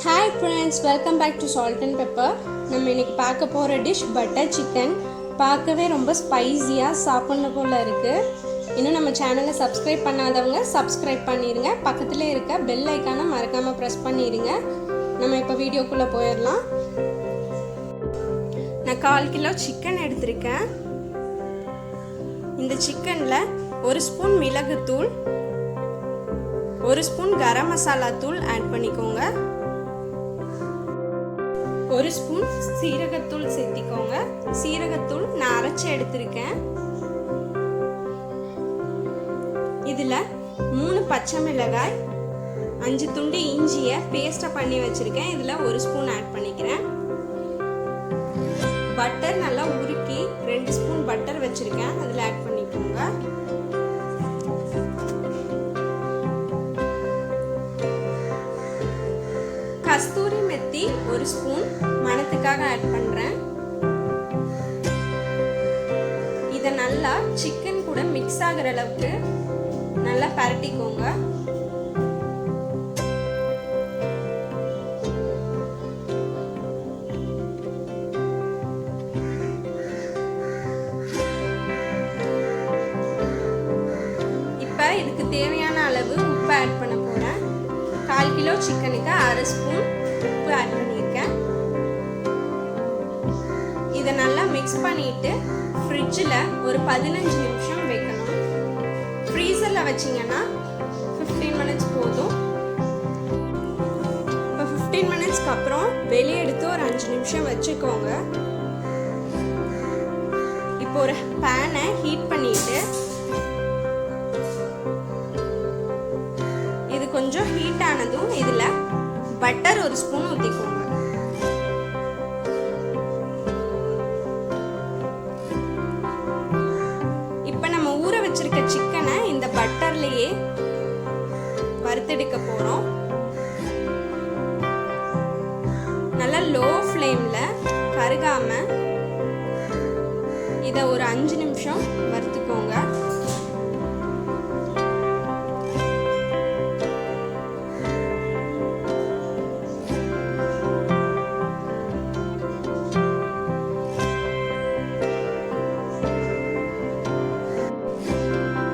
Hi friends, welcome back to Salt and Pepper. நம்ம இன்னைக்கு பார்க்க போற டிஷ் பட்டர் சிக்கன். பார்க்கவே ரொம்ப ஸ்பைசியா சாப்பிடணும் போல இருக்கு. இன்னும் நம்ம சேனலை சப்ஸ்கிரைப் பண்ணாதவங்க சப்ஸ்கிரைப் பண்ணிருங்க. பக்கத்துல இருக்க பெல் ஐகானை மறக்காம பிரஸ் பண்ணிருங்க. நம்ம இப்போ வீடியோக்குள்ள போயிடலாம். நான் 1/4 கிலோ சிக்கன் எடுத்திருக்கேன். இந்த சிக்கன்ல 1 ஸ்பூன் மிளகுத்தூள், 1 ஸ்பூன் கரம் மசாலா தூள் ஆட் பண்ணிக்கோங்க. 1 ஸ்பூன் சீரகத்தூள் சேர்த்திக்கோங்க. சீரகத்தூள் நான் அரைச்சு எடுத்திருக்கேன். இதுல 3 பச்சை மிளகாய், 5 துண்டு இஞ்சியை பேஸ்டா பண்ணி வச்சிருக்கேன். இதுல 1 ஸ்பூன் ஆட் பண்ணிக்கிறேன். பட்டர் நல்லா உருக்கி 2 ஸ்பூன் பட்டர் வச்சிருக்கேன். அதுல ஆட் பண்ணிக்கோங்க. கஸ்தூரி மெத்தி 1 ஸ்பூன் மணத்துக்காக ஆட் பண்றேன். இத நல்லா சிக்கன் கூட மிக்ஸ் ஆகுற அளவுக்கு நல்லா பரட்டிக்கோங்க. இப்ப இதுக்கு தேவையான அளவு உப்பு ஆட் பண்ண போறேன். 1/4 கிலோ சிக்கனுக்கு 1/2 ஸ்பூன் உப்பு ஆட் பண்ணியிருக்கேன். இதை நல்லா மிக்ஸ் பண்ணிட்டு ஃப்ரிட்ஜில் ஒரு 15 நிமிஷம் வைக்கணும். ஃப்ரீசரில் வச்சிங்கன்னா 15 மினிட்ஸ் போதும். இப்போ 15 மினிட்ஸ்க்கு அப்புறம் வெளியே எடுத்து ஒரு 5 நிமிஷம் வச்சுக்கோங்க. இப்போ ஒரு பேனை ஹீட் பண்ணிட்டு கொஞ்சம் ஹீட் ஆனதும் இதுல பட்டர் 1 ஸ்பூன் ஊத்திக்கோங்க. இப்ப நம்ம ஊற வச்சிருக்க சிக்கனை இந்த பட்டர்லயே வறுத்தெடுக்க போறோம். நல்லா லோ ஃப்ளேம்ல கருகாம இத ஒரு 5 நிமிஷம் வறுத்துக்கோங்க.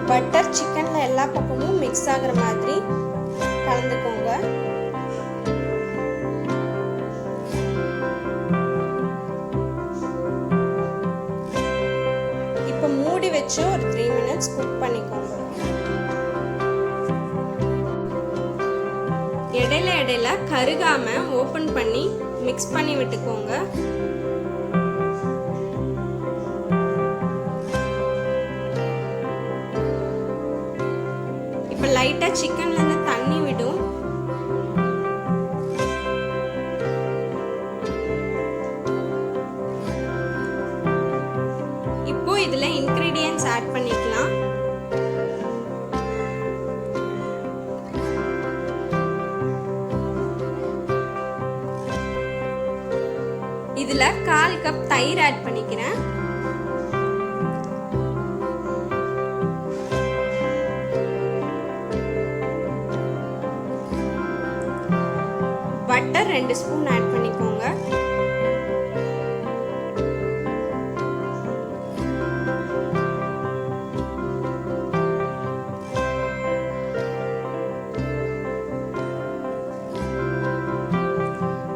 பட்டர் சிக்கன்ல எல்லா பக்கமும் மிக்ஸ் ஆகுற மாதிரி கலந்துக்கோங்க. இப்போ மூடி வச்சு ஒரு 3 மினிட்ஸ் குக் பண்ணிக்கோங்க. இடையில கருகாம ஓபன் பண்ணி மிக்ஸ் பண்ணி விட்டுக்கோங்க. லைட்டா சிக்கன்ல இருந்து தண்ணி விடும். இப்போ இதுல இன்கிரிடியன்ட்ஸ் ஆட் பண்ணிக்கலாம். இதுல 1/4 கப் தயிர் ஆட் பண்ணிக்கிறேன். பட்டர் 2 ஸ்பூன் ஆட் பண்ணிக்கோங்க.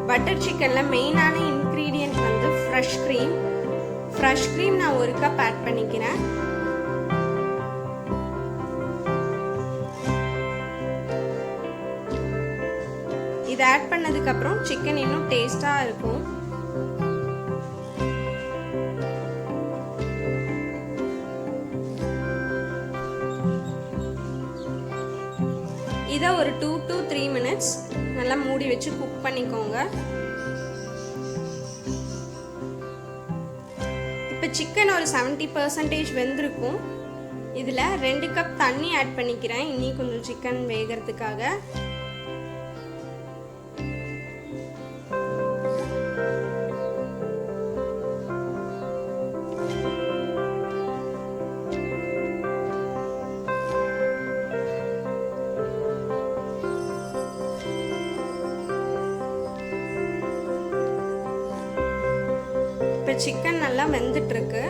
பட்டர் சிக்கன்ல மெயினான இன்கிரீடியன்ட் வந்து ஃப்ரெஷ் க்ரீம். ஃப்ரெஷ் க்ரீம் நான் 1 கப் ஆட் பண்ணிக்கிறேன். இதை ஆட் பண்ணதுக்கு அப்புறம் சிக்கன் இன்னும் டேஸ்டா இருக்கும். இதை ஒரு 2 to 3 மினிட்ஸ் நல்லா மூடி வச்சு குக் பண்ணிக்கோங்க. இப்போ சிக்கன் ஒரு 70% வெந்திருக்கும். இதில் 2 கப் தண்ணி ஆட் பண்ணிக்கிறேன். இன்னி கொஞ்சம் சிக்கன் வேகிறதுக்காக. இப்போ சிக்கன் நல்லா வெந்துட்டுருக்கு.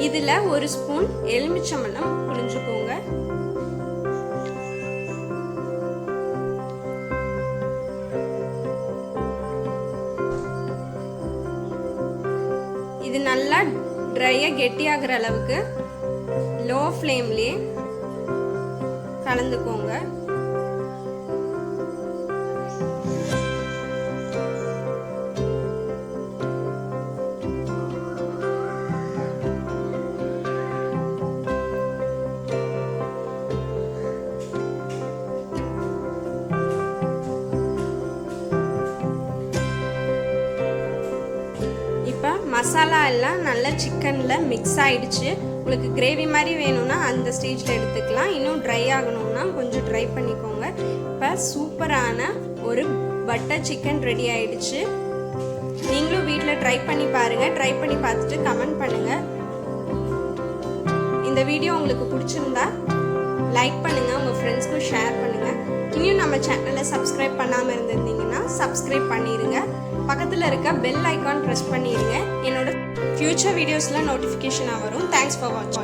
இதில் 1 ஸ்பூன் எலுமிச்சம்பழம் புழிஞ்சுக்கோங்க. இது நல்லா ட்ரையாக கெட்டியாகிற அளவுக்கு லோ ஃப்ளேம்லேயே கலந்துக்கோங்க. இப்போ மசாலா எல்லாம் நல்லா சிக்கனில் மிக்ஸ் ஆகிடுச்சு. உங்களுக்கு கிரேவி மாதிரி வேணும்னா அந்த ஸ்டேஜில் எடுத்துக்கலாம். இன்னும் ட்ரை ஆகணும்னா கொஞ்சம் ட்ரை பண்ணிக்கோங்க. இப்போ சூப்பரான ஒரு பட்டர் சிக்கன் ரெடி ஆகிடுச்சு. நீங்களும் வீட்டில் ட்ரை பண்ணி பாருங்கள். ட்ரை பண்ணி பார்த்துட்டு கமெண்ட் பண்ணுங்கள். இந்த வீடியோ உங்களுக்கு பிடிச்சிருந்தா லைக் பண்ணுங்கள், உங்கள் ஃப்ரெண்ட்ஸ்க்கும் ஷேர் பண்ணுங்கள். இன்னும் நம்ம சேனலை சப்ஸ்கிரைப் பண்ணாமல் இருந்திருந்தீங்கன்னா சப்ஸ்கிரைப் பண்ணிடுங்க. பக்கத்தில் இருக்க பெல் ஐக்கான் ப்ரெஸ் பண்ணிடுங்க. என்னோட ஃப்யூச்சர் வீடியோஸில் நோட்டிஃபிகேஷனாக வரும். தேங்க்ஸ் ஃபார் வாட்சிங்.